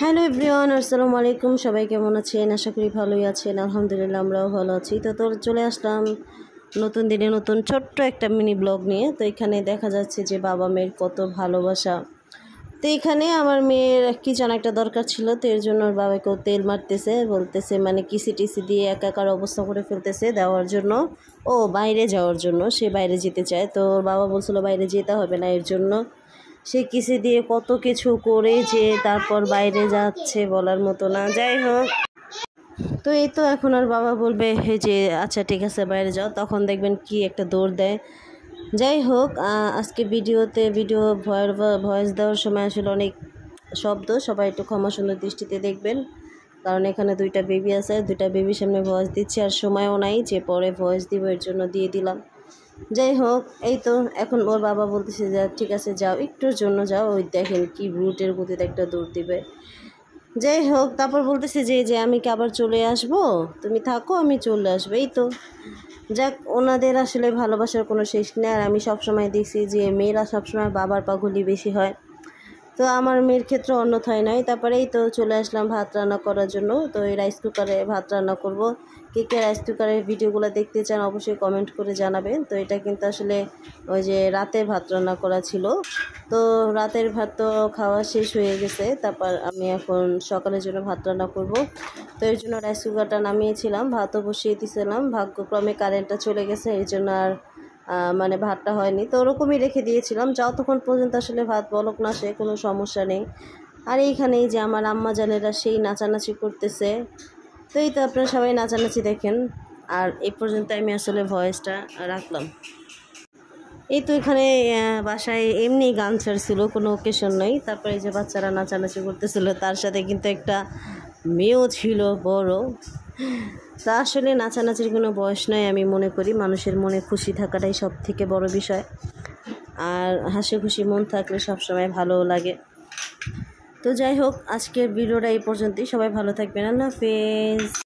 Hello everyone, আসসালামু আলাইকুম। সবাই কেমন আছেন? আশা করি ভালোই আছেন। আলহামদুলিল্লাহ আমরাও ভালো আছি। তো চলে আসলাম নতুন দিনে নতুন ছোট্ট একটা মিনি ব্লগ নিয়ে। তো এখানে দেখা যাচ্ছে যে বাবা মেয়ের কত ভালোবাসা। তো এখানে আমার মেয়ের কি যেন একটা দরকার ছিল, তো এর জন্য ওর বাবাকেও তেল মারতেছে, বলতেছে মানে কিসি টিসি দিয়ে একাকার অবস্থা করে ফেলতেছে দেওয়ার জন্য, ও বাইরে যাওয়ার জন্য। সে বাইরে যেতে চায়, তো ওর বাবা বলছিল বাইরে যেতে হবে না, এর জন্য সে কিসে দিয়ে কত কিছু করে যে তারপর বাইরে যাচ্ছে বলার মতো না। যাই হোক, তো এই তো এখন আর বাবা বলবে যে আচ্ছা ঠিক আছে বাইরে যাও, তখন দেখবেন কি একটা দৌড় দেয়। যাই হোক, আজকে ভিডিও ভয়েস দেওয়ার সময় আসলে অনেক শব্দ, সবাই একটু ক্ষমা সুন্দর দৃষ্টিতে দেখবেন, কারণ এখানে দুইটা বেবি আছে, দুইটা বেবির সামনে ভয়েস দিচ্ছি আর সময়ও নাই যে পরে ভয়েস দিব, এর জন্য দিয়ে দিলাম। যাই হোক, এই তো এখন ওর বাবা বলতেছে যে ঠিক আছে যাও, একটুর জন্য যাও, ওই দেখেন কি ব্রুটের গতিতে একটা দৌড় দিবে। যাই হোক, তারপর বলতেছে যে আমি কি আবার চলে আসবো, তুমি থাকো আমি চলে আসবো। এই তো যাক, ওনাদের আসলে ভালোবাসার কোনো শেষ নেই। আর আমি সবসময় দেখছি যে মেয়েরা সবসময় বাবার পাগলই বেশি হয়, তো আমার মেয়ের ক্ষেত্রে অন্যথায় নয়। তারপরে এই তো চলে আসলাম ভাত রান্না করার জন্য। তো এই রাইস কুকারে ভাত রান্না করব। কে কে রাইস কুকারের ভিডিওগুলো দেখতে চান অবশ্যই কমেন্ট করে জানাবেন। তো এটা কিন্তু আসলে ওই যে রাতে ভাত রান্না করা ছিল, তো রাতের ভাত তো খাওয়া শেষ হয়ে গেছে, তারপর আমি এখন সকালের জন্য ভাত রান্না করব। তো এর জন্য রাইস কুকারটা নামিয়েছিলাম, ভাতও বসিয়ে দিয়েছিলাম, ভাগ্যক্রমে কারেন্টটা চলে গেছে, এর জন্য আর মানে ভাতটা হয়নি। তো ওরকমই রেখে দিয়েছিলাম, যতক্ষণ পর্যন্ত আসলে ভাত বলক না আসে কোনো সমস্যা নেই। আর এইখানেই যে আমার আম্মা জানেরা সেই নাচানাচি করতেছে, তো এই তো আপনারা সবাই নাচানাচি দেখেন। আর এই পর্যন্ত আমি আসলে ভয়েসটা রাখলাম। এই তো এখানে বাসায় এমনি গান ছাড়ছিল, কোনো ওকেশন নেই। তারপরে এই যে বাচ্চারা নাচানাচি করতেছিল, তার সাথে কিন্তু একটা মেয়েও ছিল বড়। তা আসলে নাচানাচির কোনো বয়স নয়, আমি মনে করি মানুষের মনে খুশি থাকাটাই সব থেকে বড় বিষয়, আর হাসি খুশি মন থাকলে সবসময় ভালোও লাগে। তো যাই হোক, আজকের ভিডিওটা এই পর্যন্তই। সবাই ভালো থাকবেন, আল্লাহ হাফেজ।